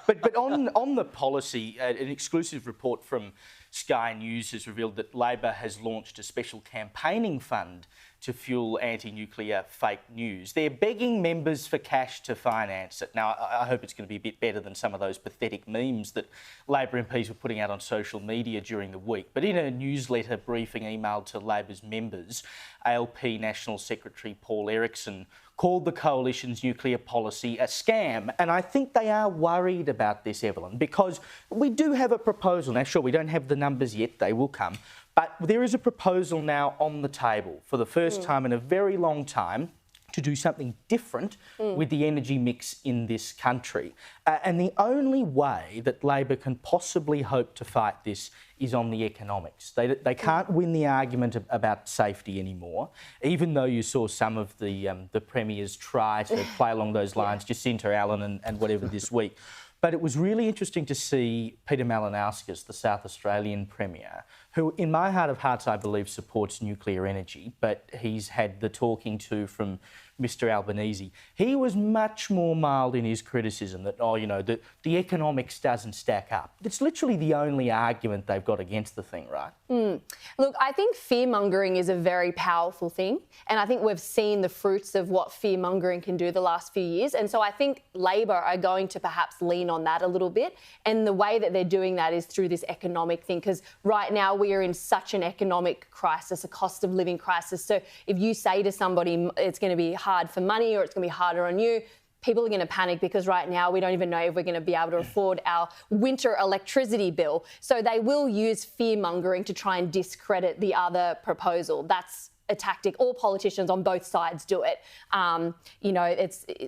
But on the policy, an exclusive report from Sky News has revealed that Labor has launched a special campaigning fund to fuel anti-nuclear fake news. They're begging members for cash to finance it. Now, I hope it's going to be a bit better than some of those pathetic memes that Labor MPs were putting out on social media during the week. But in a newsletter briefing emailed to Labor's members, ALP National Secretary Paul Erickson called the coalition's nuclear policy a scam. And I think they are worried about this, Evelyn, because we do have a proposal. Now, sure, we don't have the numbers yet, they will come, but there is a proposal now on the table for the first time in a very long time to do something different with the energy mix in this country. And the only way that Labor can possibly hope to fight this is on the economics. They can't win the argument about safety anymore, even though you saw some of the premiers try to play along those lines, Jacinta Allen and whatever this week. But it was really interesting to see Peter Malinauskas, the South Australian Premier, who in my heart of hearts I believe supports nuclear energy, but he's had the talking to from Mr Albanese. He was much more mild in his criticism that, the economics doesn't stack up. It's literally the only argument they've got against the thing, right? Look, I think fear-mongering is a very powerful thing, and I think we've seen the fruits of what fear-mongering can do the last few years, and so I think Labor are going to perhaps lean on that a little bit, and the way that they're doing that is through this economic thing, because right now we are in such an economic crisis, a cost of living crisis. So if you say to somebody it's going to be hard for money or it's going to be harder on you, people are going to panic because right now we don't even know if we're going to be able to afford our winter electricity bill. So they will use fear-mongering to try and discredit the other proposal. That's a tactic. All politicians on both sides do it.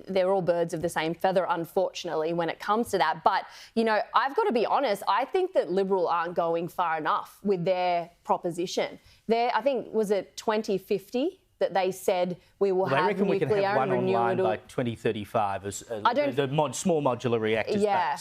They're all birds of the same feather, unfortunately, when it comes to that. But, I've got to be honest, I think that Liberal aren't going far enough with their proposition. I think, was it 2050? That they said we will have nuclear we can have one and online renewable by 2035 as small modular reactors. Yeah.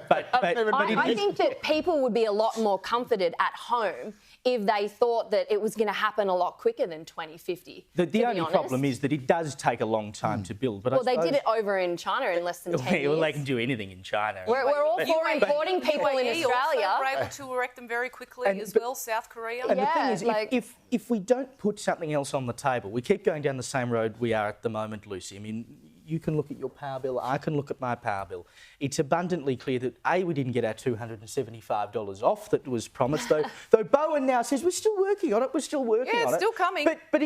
I think that people would be a lot more comforted at home if they thought that it was going to happen a lot quicker than 2050. The only problem is that it does take a long time to build. But they did it over in China in less than 10 years. Well, they can do anything in China. We're all for importing people in Australia. Also were able to erect them very quickly as well, South Korea. And the thing is, if we don't put something else on the table, we keep going down the same road we are at the moment, Lucy. I mean, you can look at your power bill, I can look at my power bill. It's abundantly clear that, A, we didn't get our $275 off that was promised, though Bowen now says we're still working on it, we're still working on it. Yeah, it's still coming. But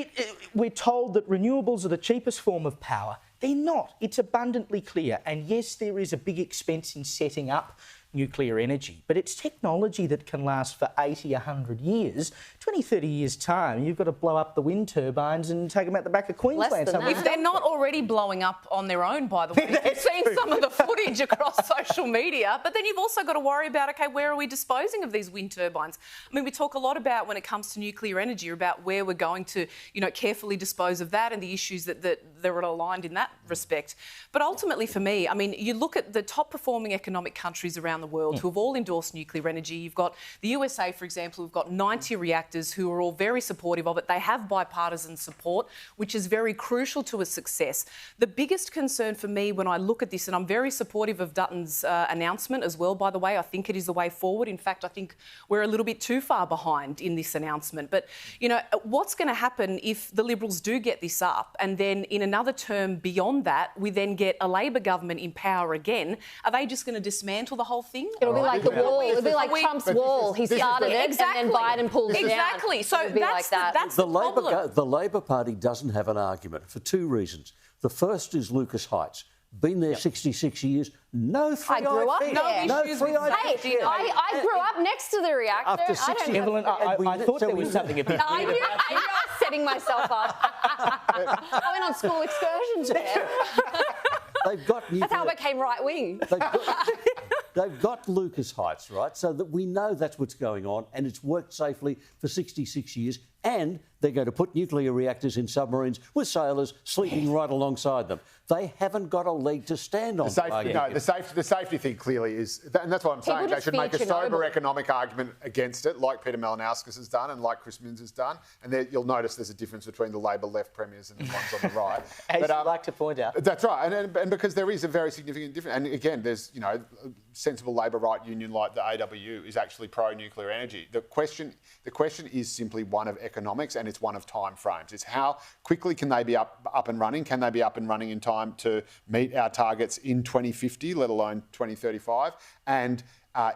we're told that renewables are the cheapest form of power. They're not. It's abundantly clear. And yes, there is a big expense in setting up nuclear energy, but it's technology that can last for 80, 100 years. 20, 30 years' time, you've got to blow up the wind turbines and take them out the back of Queensland. If they're not already blowing up on their own, by the way. You've seen some of the footage across social media, but then you've also got to worry about, OK, where are we disposing of these wind turbines? I mean, we talk a lot about, when it comes to nuclear energy, about where we're going to, carefully dispose of that and the issues that are aligned in that respect. But ultimately, for me, I mean, you look at the top-performing economic countries around the world who have all endorsed nuclear energy. You've got the USA, for example, who've got 90 reactors who are all very supportive of it. They have bipartisan support, which is very crucial to a success. The biggest concern for me when I look at this, and I'm very supportive of Dutton's announcement as well, by the way, I think it is the way forward. In fact, I think we're a little bit too far behind in this announcement. But, what's going to happen if the Liberals do get this up and then in another term beyond that, we then get a Labor government in power again? Are they just going to dismantle the whole thing? It'll be like the wall. It'll be like Trump's wall. He started it and then Biden pulled it down. Exactly. So that's the problem. The Labor Party doesn't have an argument for two reasons. The first is Lucas Heights. Been there 66 years. No three-eyed fish. I grew up there. No three-eyed fish. Hey, I grew up next to the reactor. After 60 Evelyn, I thought there was something a bit I knew I was setting myself up. I went on school excursions there. They've got That's how I became right-wing. They've got Lucas Heights, right? So that we know that's what's going on, and it's worked safely for 66 years, and they're going to put nuclear reactors in submarines with sailors sleeping right alongside them. They haven't got a leg to stand on. The safety thing clearly is, and that's what I'm saying. They should make a sober economic argument against it, like Peter Malinauskas has done and like Chris Minns has done. And there, you'll notice there's a difference between the Labor left premiers and the ones on the right. As you'd like to point out. That's right, and because there is a very significant difference. And again, there's a sensible Labor right union like the AWU is actually pro-nuclear energy. The question is simply one of economics, and it's one of time frames. It's how quickly can they be up and running? Can they be up and running in time to meet our targets in 2050, let alone 2035? And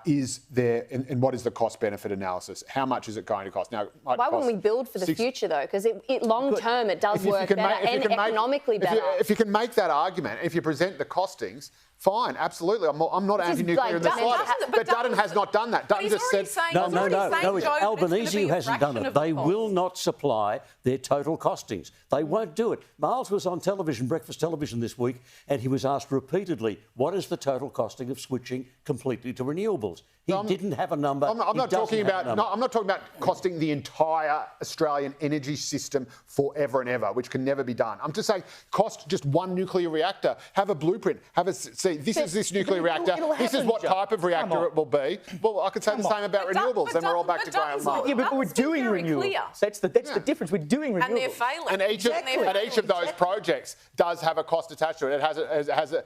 is there, and what is the cost-benefit analysis? How much is it going to cost? Now, why wouldn't we build for the future, though? Because long-term, it does work better and economically better. If you can make that argument, if you present the costings, fine, absolutely. I'm not anti-nuclear in the slightest. But Dutton has not done that. Dutton just said... No, it's Albanese who hasn't done it. They will not supply their total costings. They won't do it. Miles was on television, breakfast television this week, and he was asked repeatedly, what is the total costing of switching completely to renewables? He didn't have a number. I'm not talking about costing the entire Australian energy system forever and ever, which can never be done. I'm just saying, cost just one nuclear reactor. Have a blueprint. This is this nuclear reactor. This is what type of reactor it will be. Well, I could say the same about renewables. Then we're all back to Graham Mark. Yeah, but we're doing renewables. That's the difference. We're doing renewables. And they're failing. And each of those projects does have a cost attached to it. It has a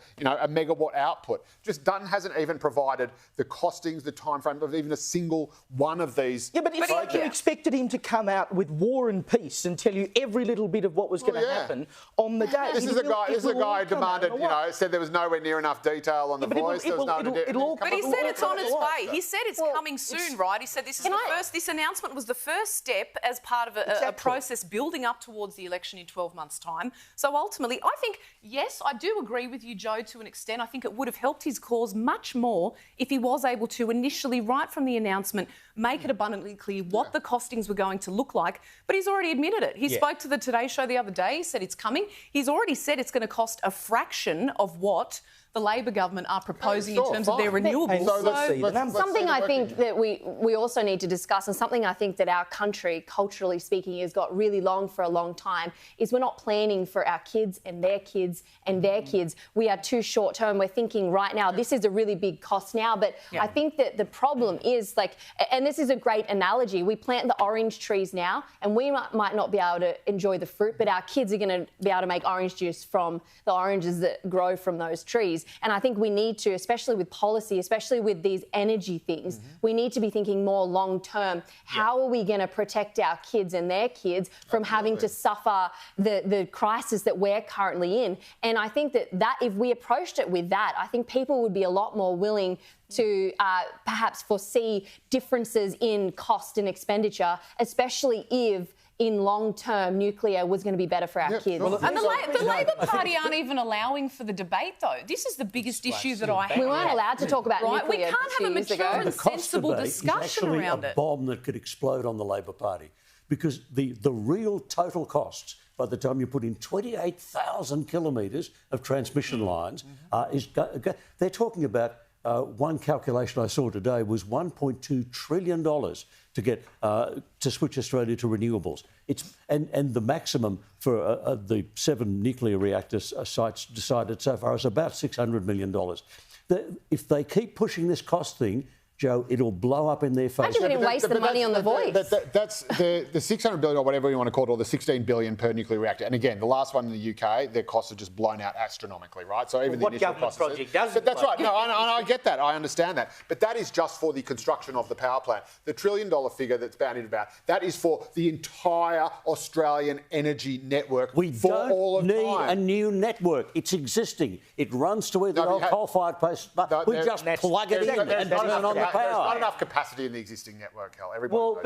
megawatt output. Just Dutton hasn't even provided the costings, the time frame of even a single one of these. Yeah, but it's like you expected him to come out with War and Peace and tell you every little bit of what was going to happen on the day. This is a guy who demanded, said there was nowhere near enough detail on the Voice. But he said it's on its way. He said it's coming soon, right? He said this announcement was the first step as part of a process building up towards the election in 12 months' time. So ultimately, I think, yes, I do agree with you, Joe, to an extent. I think it would have helped his cause much more if he was able to initially, right from the announcement, make it abundantly clear what the costings were going to look like. But he's already admitted it. He spoke to the Today Show the other day. He said it's coming. He's already said it's going to cost a fraction of what the Labor government are proposing in terms of their renewables. Something I think that we also need to discuss, and something I think that our country, culturally speaking, has got really long for a long time, is we're not planning for our kids and their kids and their kids. We are too short term. We're thinking right now, this is a really big cost now, but I think that the problem is, and this is a great analogy, we plant the orange trees now and we might not be able to enjoy the fruit, but our kids are going to be able to make orange juice from the oranges that grow from those trees. And I think we need to, especially with policy, especially with these energy things, we need to be thinking more long term. How are we going to protect our kids and their kids from having to suffer the crisis that we're currently in? And I think that if we approached it with that, I think people would be a lot more willing to perhaps foresee differences in cost and expenditure, especially if in long term nuclear was going to be better for our kids. Well, and the Labor Party aren't even allowing for the debate, though. This is the biggest issue that I have. We weren't allowed to talk about nuclear. We can't have a mature and sensible discussion around it. A bomb that could explode on the Labor Party, because the real total costs, by the time you put in 28,000 kilometres of transmission lines, they're talking about. One calculation I saw today was $1.2 trillion to get to switch Australia to renewables. And the maximum for the 7 nuclear reactor sites decided so far is about $600 million. If they keep pushing this cost thing, Joe, it'll blow up in their face. Imagine they didn't waste the money on the Voice. That's the $600 billion or whatever you want to call it, or the $16 billion per nuclear reactor. And again, the last one in the UK, their costs are just blown out astronomically, right? So even the initial costs. What government project doesn't? That's right. No, I get that. I understand that. But that is just for the construction of the power plant. The $1 trillion figure that's bandied about, that is for the entire Australian energy network. We don't need a new network. It's existing. It runs to where the old coal-fired place. We just plug it in and turn on the power. There's not enough capacity in the existing network, Hal. Everybody knows.